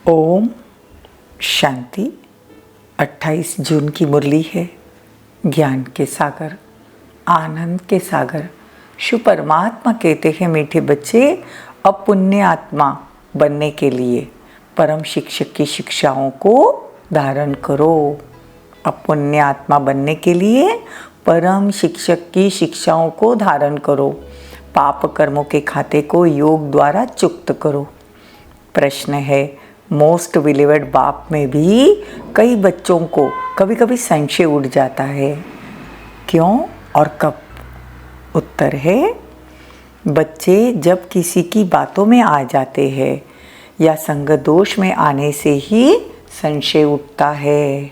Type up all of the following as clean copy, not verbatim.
ओम शांति। 28 जून की मुरली है। ज्ञान के सागर, आनंद के सागर शिव परमात्मा कहते हैं, मीठे बच्चे, अब पुण्य आत्मा बनने के लिए परम शिक्षक की शिक्षाओं को धारण करो। अब पुण्य आत्मा बनने के लिए परम शिक्षक की शिक्षाओं को धारण करो। पाप कर्मों के खाते को योग द्वारा चुक्त करो। प्रश्न है, मोस्ट बिलीवेड बाप में भी कई बच्चों को कभी कभी संशय उठ जाता है, क्यों और कब? उत्तर है, बच्चे जब किसी की बातों में आ जाते हैं या संग दोष में आने से ही संशय उठता है।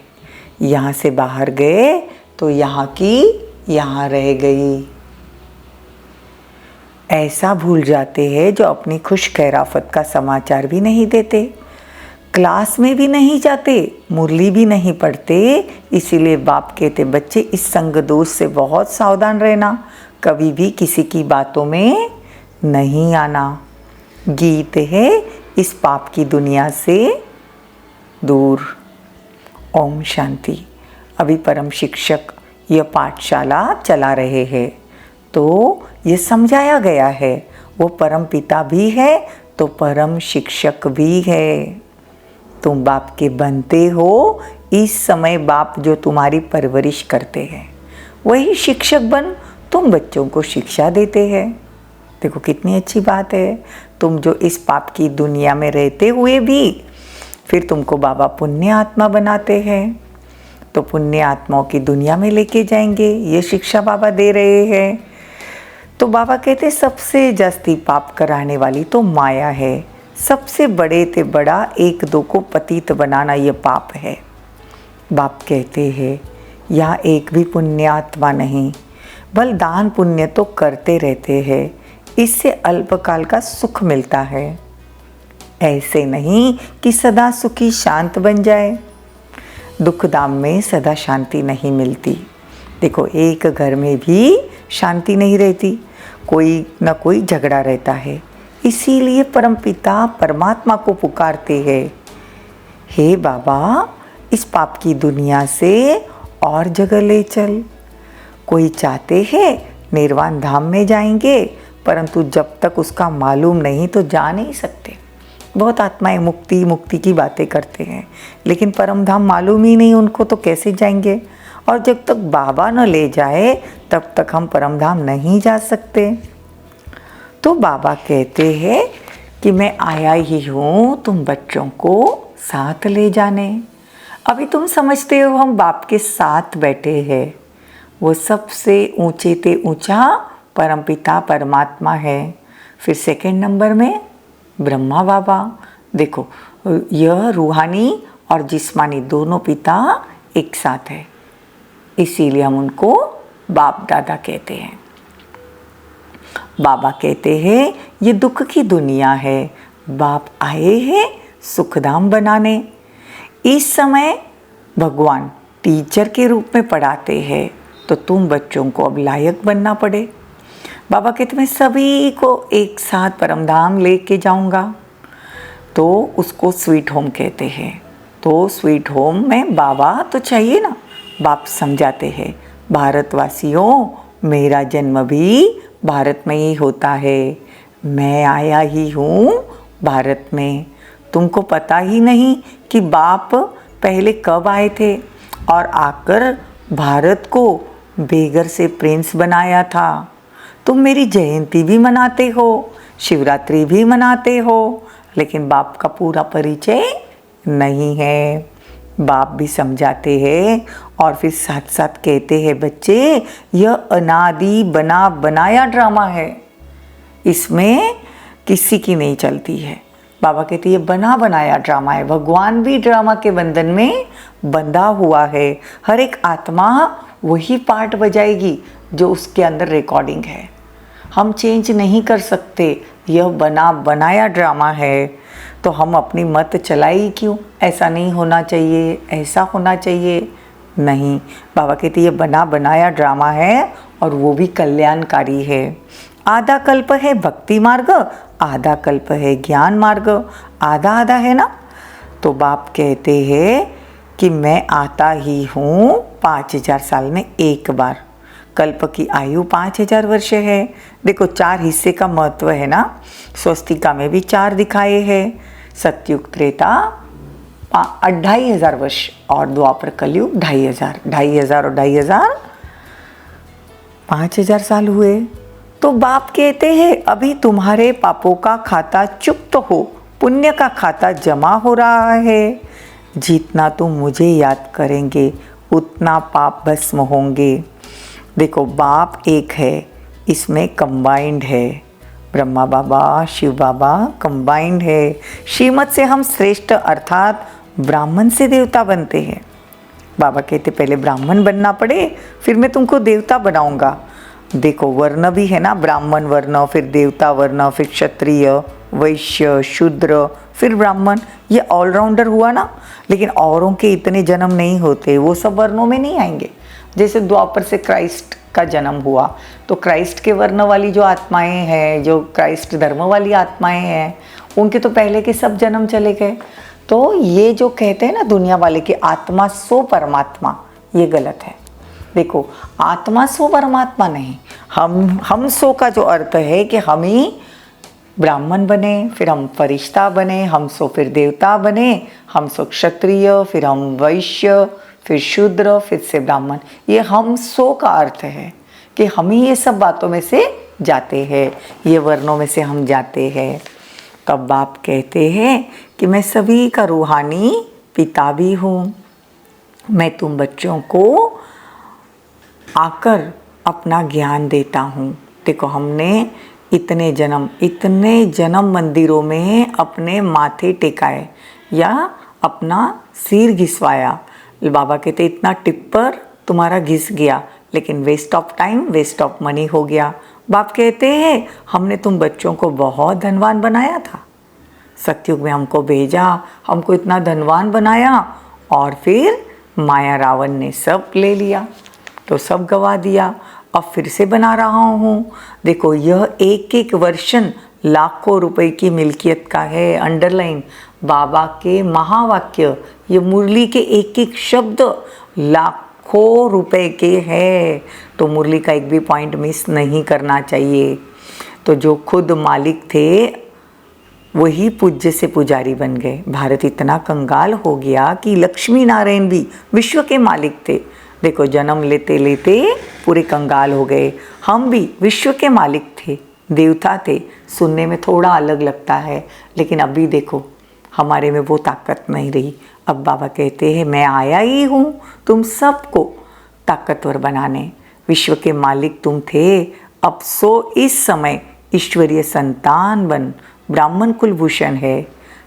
यहाँ से बाहर गए तो यहाँ की यहाँ रह गई, ऐसा भूल जाते हैं जो अपनी खुश खैराफत का समाचार भी नहीं देते, क्लास में भी नहीं जाते, मुरली भी नहीं पढ़ते। इसीलिए बाप कहते, बच्चे इस संग दोष से बहुत सावधान रहना, कभी भी किसी की बातों में नहीं आना। गीत है, इस पाप की दुनिया से दूर। ओम शांति। अभी परम शिक्षक यह पाठशाला चला रहे हैं, तो ये समझाया गया है, वो परम पिता भी है तो परम शिक्षक भी है। तुम बाप के बनते हो, इस समय बाप जो तुम्हारी परवरिश करते हैं वही शिक्षक बन तुम बच्चों को शिक्षा देते हैं। देखो कितनी अच्छी बात है। तुम जो इस पाप की दुनिया में रहते हुए भी फिर तुमको बाबा पुण्य आत्मा बनाते हैं, तो पुण्य आत्माओं की दुनिया में लेके जाएंगे, ये शिक्षा बाबा दे रहे हैं। तो बाबा कहते, सबसे जास्ती पाप कराने वाली तो माया है, सबसे बड़े ते बड़ा एक दो को पतित बनाना ये पाप है। बाप कहते हैं, यहाँ एक भी पुण्यात्मा नहीं, बल दान पुण्य तो करते रहते हैं, इससे अल्पकाल का सुख मिलता है। ऐसे नहीं कि सदा सुखी शांत बन जाए। दुख दाम में सदा शांति नहीं मिलती। देखो, एक घर में भी शांति नहीं रहती, कोई न कोई झगड़ा रहता है। इसीलिए परमपिता परमात्मा को पुकारते हैं, हे बाबा, इस पाप की दुनिया से और जगह ले चल। कोई चाहते हैं निर्वाण धाम में जाएंगे, परंतु जब तक उसका मालूम नहीं तो जा नहीं सकते। बहुत आत्माएं मुक्ति मुक्ति की बातें करते हैं, लेकिन परम धाम मालूम ही नहीं उनको, तो कैसे जाएंगे? और जब तक बाबा न ले जाए तब तक हम परम धाम नहीं जा सकते। तो बाबा कहते हैं कि मैं आया ही हूँ तुम बच्चों को साथ ले जाने। अभी तुम समझते हो हम बाप के साथ बैठे हैं, वो सबसे ऊंचे ते ऊंचा परमपिता परमात्मा है। फिर सेकंड नंबर में ब्रह्मा बाबा। देखो, यह रूहानी और जिस्मानी दोनों पिता एक साथ है, इसीलिए हम उनको बाप दादा कहते हैं। बाबा कहते हैं, ये दुख की दुनिया है, बाप आए हैं सुखधाम बनाने। इस समय भगवान टीचर के रूप में पढ़ाते हैं, तो तुम बच्चों को अब लायक बनना पड़े। बाबा कहते, मैं सभी को एक साथ परमधाम लेके जाऊंगा, तो उसको स्वीट होम कहते हैं। तो स्वीट होम में बाबा तो चाहिए ना। बाप समझाते हैं, भारतवासियों, मेरा जन्म भी भारत में ही होता है, मैं आया ही हूँ भारत में। तुमको पता ही नहीं कि बाप पहले कब आए थे और आकर भारत को बेघर से प्रिंस बनाया था। तुम मेरी जयंती भी मनाते हो, शिवरात्रि भी मनाते हो, लेकिन बाप का पूरा परिचय नहीं है। बाप भी समझाते हैं और फिर साथ साथ कहते हैं, बच्चे, यह अनादि बना बनाया ड्रामा है, इसमें किसी की नहीं चलती है। बाबा कहते हैं, ये बना बनाया ड्रामा है। भगवान भी ड्रामा के बंधन में बंधा हुआ है। हर एक आत्मा वही पार्ट बजाएगी जो उसके अंदर रिकॉर्डिंग है, हम चेंज नहीं कर सकते। यह बना बनाया ड्रामा है, तो हम अपनी मत चलाई क्यों? ऐसा नहीं होना चाहिए, ऐसा होना चाहिए, नहीं। बाबा कहते, ये बना बनाया ड्रामा है और वो भी कल्याणकारी है। आधा कल्प है भक्ति मार्ग, आधा कल्प है ज्ञान मार्ग। आधा आधा है ना, तो बाप कहते हैं कि मैं आता ही हूँ 5000 साल में एक बार। कल्प की आयु 5000 वर्ष है। देखो 4 हिस्से का महत्व है ना, स्वस्तिका में भी 4 दिखाए हैं। सतयुग त्रेता 2500 वर्ष और द्वापर कलयुग 2500 और 2500 5000 साल हुए। तो बाप कहते हैं अभी तुम्हारे पापों का खाता चुप्त हो, पुण्य का खाता जमा हो रहा है। जितना तुम मुझे याद करेंगे उतना पाप भस्म होंगे। देखो बाप एक है, इसमें कंबाइंड है, ब्रह्मा बाबा शिव बाबा कंबाइंड है। श्रीमत से हम श्रेष्ठ अर्थात ब्राह्मण से देवता बनते हैं। बाबा कहते पहले ब्राह्मण बनना पड़े फिर मैं तुमको देवता बनाऊंगा। देखो वर्ण भी है ना, ब्राह्मण वर्ण, फिर देवता वर्ण, फिर क्षत्रिय, वैश्य, शूद्र, फिर ब्राह्मण। ये ऑलराउंडर हुआ ना। लेकिन औरों के इतने जन्म नहीं होते, वो सब वर्णों में नहीं आएंगे। जैसे द्वापर से क्राइस्ट का जन्म हुआ तो क्राइस्ट के वर्ण वाली जो आत्माएं हैं, जो क्राइस्ट धर्म वाली आत्माएं हैं, उनके तो पहले के सब जन्म चले गए। तो ये जो कहते हैं ना दुनिया वाले कि आत्मा सो परमात्मा, ये गलत है। देखो आत्मा सो परमात्मा नहीं, हम सो का जो अर्थ है कि हम ही ब्राह्मण बने, फिर हम फरिश्ता बने, हम सो फिर देवता बने, हम सो क्षत्रिय, फिर हम वैश्य, फिर शूद्र, फिर से ब्राह्मण। ये हम सो का अर्थ है कि हम ही ये सब बातों में से जाते हैं, ये वर्णों में से हम जाते हैं। तब बाप कहते हैं कि मैं सभी का रूहानी पिता भी हूँ। मैं तुम बच्चों को आकर अपना ज्ञान देता हूँ। देखो हमने इतने जन्म मंदिरों में अपने माथे टेकाए या अपना सिर घिसवाया। बाबा कहते इतना टिप्पर तुम्हारा घिस गया, लेकिन waste of time, waste of money हो गया। बाप कहते हैं हमने तुम बच्चों को बहुत धनवान बनाया था, सतयुग में हमको भेजा, हमको इतना धनवान बनाया, और फिर माया रावण ने सब ले लिया, तो सब गवा दिया। अब फिर से बना रहा हूँ। देखो यह एक एक वर्षन लाखों रुपए की मिल्कियत का है। अंडरलाइन बाबा के महावाक्य, ये मुरली के एक एक शब्द लाखों रुपए के हैं। तो मुरली का एक भी पॉइंट मिस नहीं करना चाहिए। तो जो खुद मालिक थे वही पूज्य से पुजारी बन गए। भारत इतना कंगाल हो गया कि लक्ष्मी नारायण भी विश्व के मालिक थे। देखो जन्म लेते लेते पूरे कंगाल हो गए। हम भी विश्व के मालिक थे, देवता थे। सुनने में थोड़ा अलग लगता है, लेकिन अभी देखो हमारे में वो ताकत नहीं रही। अब बाबा कहते हैं मैं आया ही हूँ तुम सबको ताकतवर बनाने। विश्व के मालिक तुम थे, अब सो इस समय ईश्वरीय संतान बन, ब्राह्मण कुलभूषण है।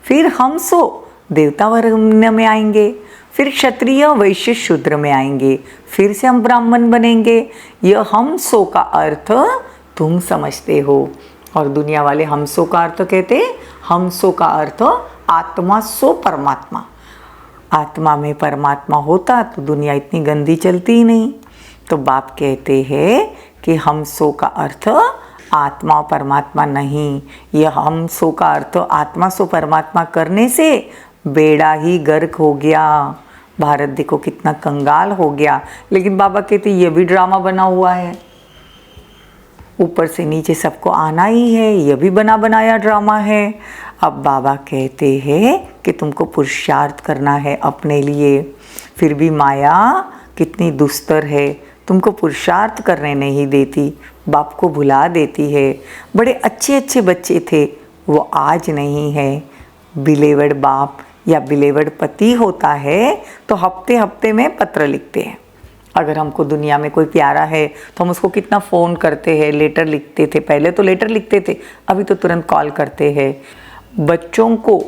फिर हम सो देवता वर्ण में आएंगे, फिर क्षत्रिय वैश्य शूद्र में आएंगे, फिर से हम ब्राह्मण बनेंगे। यह हम सो का अर्थ तुम समझते हो, और दुनिया वाले हम सो का अर्थ कहते, हम सो का अर्थ आत्मा सो परमात्मा। आत्मा में परमात्मा होता तो दुनिया इतनी गंदी चलती ही नहीं। तो बाप कहते हैं कि हम सो का अर्थ आत्मा परमात्मा नहीं, यह हम सो का अर्थ आत्मा सो परमात्मा करने से बेड़ा ही गर्क हो गया। भारत देखो कितना कंगाल हो गया। लेकिन बाबा कहते ये भी ड्रामा बना हुआ है, ऊपर से नीचे सबको आना ही है, यह भी बना बनाया ड्रामा है। अब बाबा कहते हैं कि तुमको पुरुषार्थ करना है अपने लिए। फिर भी माया कितनी दुस्तर है, तुमको पुरुषार्थ करने नहीं देती, बाप को भुला देती है। बड़े अच्छे अच्छे बच्चे थे, वो आज नहीं है। बिलेवड बाप या बिलेवड पति होता है तो हफ्ते हफ्ते में पत्र लिखते हैं। अगर हमको दुनिया में कोई प्यारा है तो हम उसको कितना फ़ोन करते हैं, लेटर लिखते थे। पहले तो लेटर लिखते थे, अभी तो तुरंत कॉल करते हैं। बच्चों को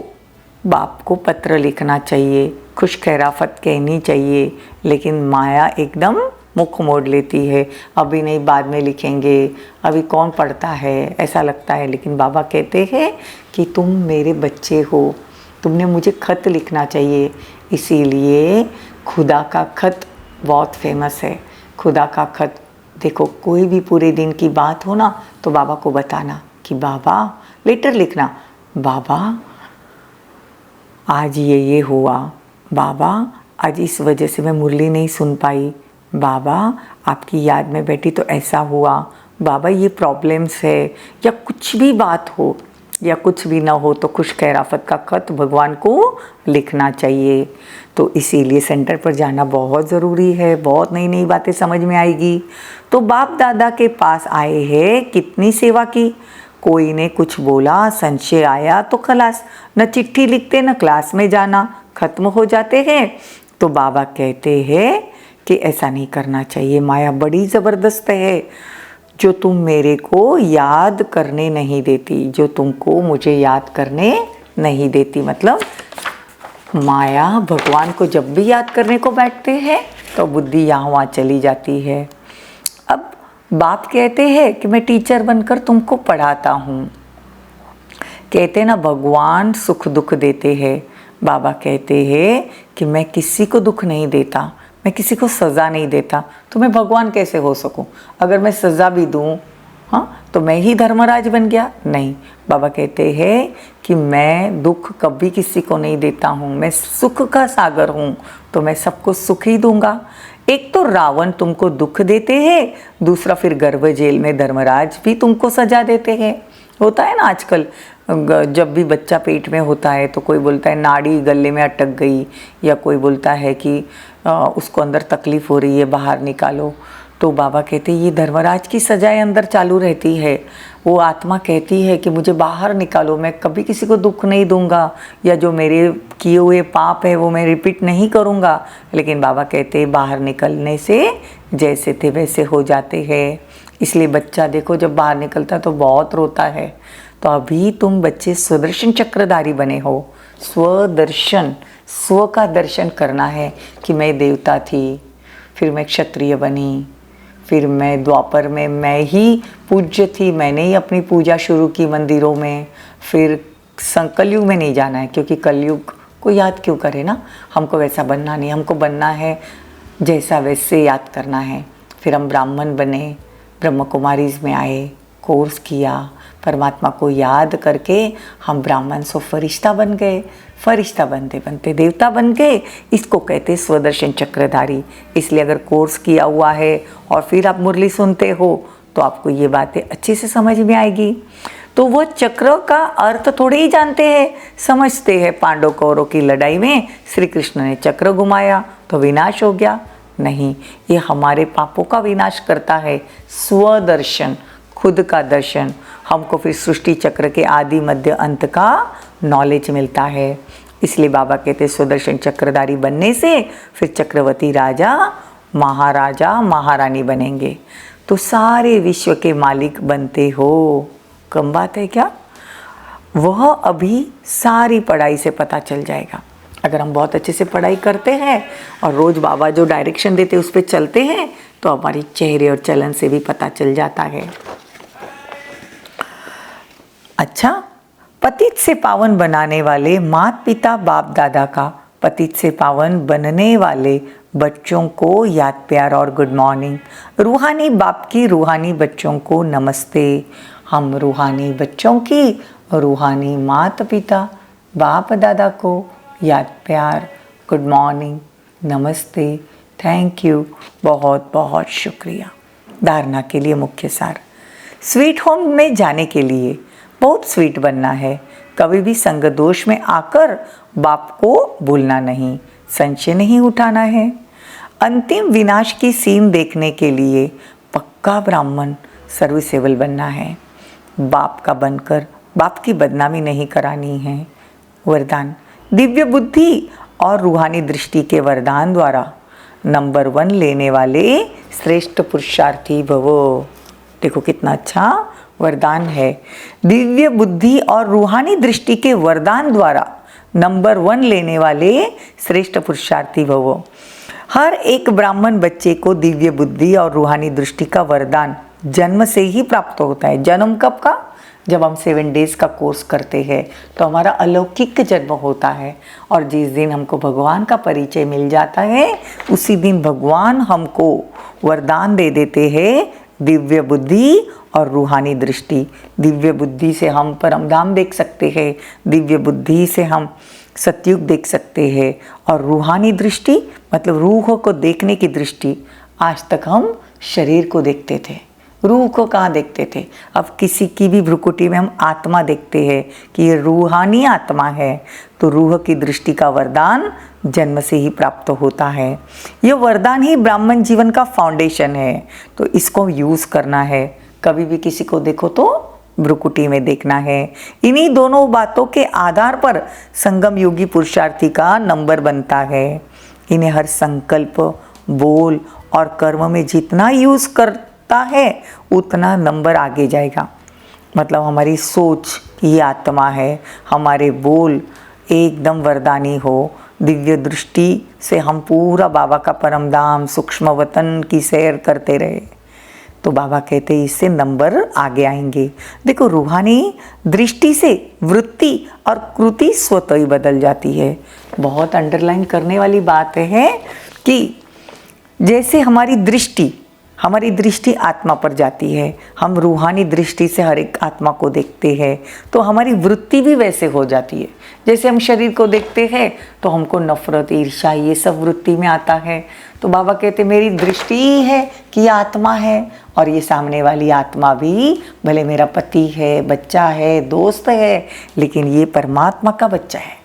बाप को पत्र लिखना चाहिए, खुश खैराफत कहनी चाहिए, लेकिन माया एकदम मुख मोड़ लेती है। अभी नहीं, बाद में लिखेंगे, अभी कौन पढ़ता है, ऐसा लगता है। लेकिन बाबा कहते हैं कि तुम मेरे बच्चे हो, तुमने मुझे खत लिखना चाहिए। इसीलिए खुदा का खत बहुत फेमस है। खुदा का खत देखो, कोई भी पूरे दिन की बात हो ना तो बाबा को बताना कि बाबा, लेटर लिखना, बाबा आज ये हुआ बाबा, आज इस वजह से मैं मुरली नहीं सुन पाई बाबा, आपकी याद में बैठी तो ऐसा हुआ बाबा, ये प्रॉब्लम्स है, या कुछ भी बात हो या कुछ भी ना हो तो खुश खैराफत का खत भगवान को लिखना चाहिए। तो इसीलिए सेंटर पर जाना बहुत ज़रूरी है, बहुत नई नई बातें समझ में आएगी। तो बाप दादा के पास आए हैं, कितनी सेवा की, कोई ने कुछ बोला, संशय आया तो खलास, न चिट्ठी लिखते न क्लास में जाना, खत्म हो जाते हैं। तो बाबा कहते हैं कि ऐसा नहीं करना चाहिए, माया बड़ी ज़बरदस्त है, जो तुम मेरे को याद करने नहीं देती, जो तुमको मुझे याद करने नहीं देती। मतलब माया भगवान को जब भी याद करने को बैठते हैं तो बुद्धि यहाँ वहाँ चली जाती है। अब बाप कहते हैं कि मैं टीचर बनकर तुमको पढ़ाता हूँ। कहते ना भगवान सुख दुख देते हैं, बाबा कहते हैं कि मैं किसी को दुख नहीं देता, मैं किसी को सज़ा नहीं देता, तो मैं भगवान कैसे हो सकूं? अगर मैं सज़ा भी दूं, हाँ, तो मैं ही धर्मराज बन गया? नहीं, बाबा कहते हैं कि मैं दुख कभी किसी को नहीं देता हूँ, मैं सुख का सागर हूँ, तो मैं सबको सुख ही दूंगा। एक तो रावण तुमको दुख देते हैं, दूसरा फिर गर्भ जेल में धर्मराज भी तुमको सजा देते हैं। होता है ना आजकल, जब भी बच्चा पेट में होता है तो कोई बोलता है नाड़ी गले में अटक गई, या कोई बोलता है कि उसको अंदर तकलीफ़ हो रही है, बाहर निकालो। तो बाबा कहते हैं ये धर्मराज की सजाएं अंदर चालू रहती है। वो आत्मा कहती है कि मुझे बाहर निकालो, मैं कभी किसी को दुख नहीं दूंगा, या जो मेरे किए हुए पाप है वो मैं रिपीट नहीं करूंगा। लेकिन बाबा कहते हैं बाहर निकलने से जैसे थे वैसे हो जाते हैं। इसलिए बच्चा देखो जब बाहर निकलता तो बहुत रोता है। तो अभी तुम बच्चे स्वदर्शन चक्रधारी बने हो। स्वदर्शन, स्व का दर्शन करना है कि मैं देवता थी, फिर मैं क्षत्रिय बनी, फिर मैं द्वापर में मैं ही पूज्य थी, मैंने ही अपनी पूजा शुरू की मंदिरों में। फिर कलयुग में नहीं जाना है, क्योंकि कलयुग को याद क्यों करे ना, हमको वैसा बनना नहीं, हमको बनना है जैसा वैसे याद करना है। फिर हम ब्राह्मण बने, ब्रह्म कुमारीज में आए, कोर्स किया, परमात्मा को याद करके हम ब्राह्मण से फरिश्ता बन गए, फरिश्ता बनते बनते देवता बन गए। इसको कहते स्वदर्शन चक्रधारी। इसलिए अगर कोर्स किया हुआ है और फिर आप मुरली सुनते हो तो आपको ये बातें अच्छे से समझ में आएगी। तो वो चक्र का अर्थ थोड़े ही जानते हैं, समझते हैं पांडव कौरव की लड़ाई में श्री कृष्ण ने चक्र घुमाया तो विनाश हो गया। नहीं, ये हमारे पापों का विनाश करता है। स्वदर्शन, खुद का दर्शन, हमको फिर सृष्टि चक्र के आदि मध्य अंत का नॉलेज मिलता है। इसलिए बाबा कहते स्वदर्शन चक्रधारी बनने से फिर चक्रवर्ती राजा, महाराजा, महारानी बनेंगे, तो सारे विश्व के मालिक बनते हो। कम बात है क्या? वह अभी सारी पढ़ाई से पता चल जाएगा। अगर हम बहुत अच्छे से पढ़ाई करते हैं और रोज़ बाबा जो डायरेक्शन देते उस पर चलते हैं तो हमारी चेहरे और चलन से भी पता चल जाता है। अच्छा, पतित से पावन बनाने वाले माता पिता बाप दादा का पतित से पावन बनने वाले बच्चों को याद प्यार और गुड मॉर्निंग। रूहानी बाप की रूहानी बच्चों को नमस्ते। हम रूहानी बच्चों की रूहानी माता पिता बाप दादा को याद प्यार, गुड मॉर्निंग, नमस्ते, थैंक यू, बहुत बहुत शुक्रिया। धारणा के लिए मुख्य सार, स्वीट होम में जाने के लिए बहुत स्वीट बनना है। कभी भी संग दोष में आकर बाप को भूलना नहीं, संशय नहीं उठाना है। अंतिम विनाश की सीन देखने के लिए पक्का ब्राह्मण सर्विसेबल बनना है। बाप का बनकर बाप की बदनामी नहीं करानी है। वरदान, दिव्य बुद्धि और रूहानी दृष्टि के वरदान द्वारा नंबर 1 लेने वाले श्रेष्ठ पुरुषार्थी भवो। देखो कितना अच्छा वरदान है। दिव्य बुद्धि और रूहानी दृष्टि के वरदान द्वारा नंबर 1 लेने वाले श्रेष्ठ पुरुषार्थी भवो। हर एक ब्राह्मण बच्चे को दिव्य बुद्धि और रूहानी दृष्टि का वरदान जन्म से ही प्राप्त होता है। जन्म कब का? जब हम 7 डेज का कोर्स करते हैं तो हमारा अलौकिक जन्म होता है, और जिस दिन हमको भगवान का परिचय मिल जाता है उसी दिन भगवान हमको वरदान दे देते हैं दिव्य बुद्धि और रूहानी दृष्टि। दिव्य बुद्धि से हम परम धाम देख सकते हैं, दिव्य बुद्धि से हम सतयुग देख सकते हैं, और रूहानी दृष्टि मतलब रूह को देखने की दृष्टि, आज तक हम शरीर को देखते थे, रूह को कहाँ देखते थे। अब किसी की भी भ्रुकुटी में हम आत्मा देखते हैं कि ये रूहानी आत्मा है, तो रूह की दृष्टि का वरदान जन्म से ही प्राप्त होता है। ये वरदान ही ब्राह्मण जीवन का फाउंडेशन है, तो इसको यूज़ करना है। कभी भी किसी को देखो तो भ्रुकुटी में देखना है। इन्हीं दोनों बातों के आधार पर संगम योगी पुरुषार्थी का नंबर बनता है। इन्हें हर संकल्प, बोल और कर्म में जितना यूज़ करता है उतना नंबर आगे जाएगा। मतलब हमारी सोच ये आत्मा है, हमारे बोल एकदम वरदानी हो, दिव्य दृष्टि से हम पूरा बाबा का परम धाम सूक्ष्म वतन की सैर करते रहे, तो बाबा कहते हैं इससे नंबर आगे आएंगे। देखो, रूहानी दृष्टि से वृत्ति और कृति स्वतः ही बदल जाती है। बहुत अंडरलाइन करने वाली बात है कि जैसे हमारी दृष्टि आत्मा पर जाती है, हम रूहानी दृष्टि से हर एक आत्मा को देखते हैं, तो हमारी वृत्ति भी वैसे हो जाती है। जैसे हम शरीर को देखते हैं तो हमको नफरत, ईर्ष्या ये सब वृत्ति में आता है, तो बाबा कहते मेरी दृष्टि ही है कि ये आत्मा है, और ये सामने वाली आत्मा भी भले मेरा पति है, बच्चा है, दोस्त है, लेकिन ये परमात्मा का बच्चा है।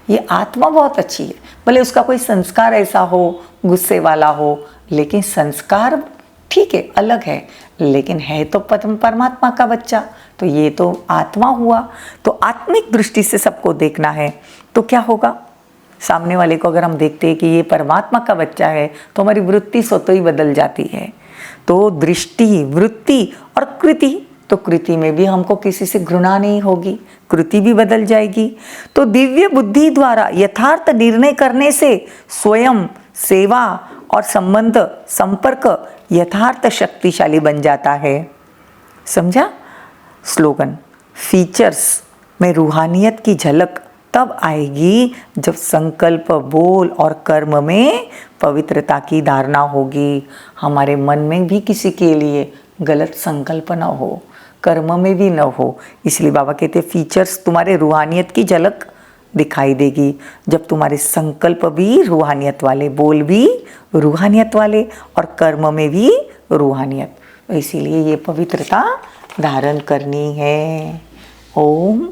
ये आत्मा बहुत अच्छी है, भले उसका कोई संस्कार ऐसा हो, गुस्से वाला हो, लेकिन संस्कार ठीक है, अलग है, लेकिन है तो परमात्मा का बच्चा, तो ये तो आत्मा हुआ। तो आत्मिक दृष्टि से सबको देखना है, तो क्या होगा, सामने वाले को अगर हम देखते हैं कि ये परमात्मा का बच्चा है, तो हमारी वृत्ति स्वतः ही बदल जाती है। तो दृष्टि, वृत्ति और कृति, तो कृति में भी हमको किसी से घृणा नहीं होगी, कृति भी बदल जाएगी। तो दिव्य बुद्धि द्वारा यथार्थ निर्णय करने से स्वयं, सेवा और संपर्क यथार्थ शक्तिशाली बन जाता है। समझा? स्लोगन, फीचर्स में रूहानियत की झलक तब आएगी जब संकल्प, बोल और कर्म में पवित्रता की धारणा होगी। हमारे मन में भी किसी के लिए गलत संकल्प न हो, कर्म में भी न हो। इसलिए बाबा कहते फीचर्स तुम्हारे रूहानियत की झलक दिखाई देगी जब तुम्हारे संकल्प भी रूहानियत वाले, बोल भी रूहानियत वाले और कर्म में भी रूहानियत। तो इसीलिए ये पवित्रता धारण करनी है। ओम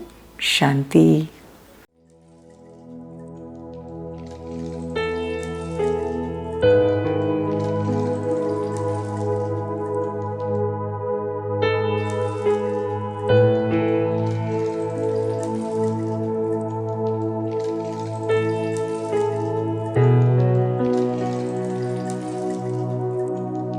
शांति।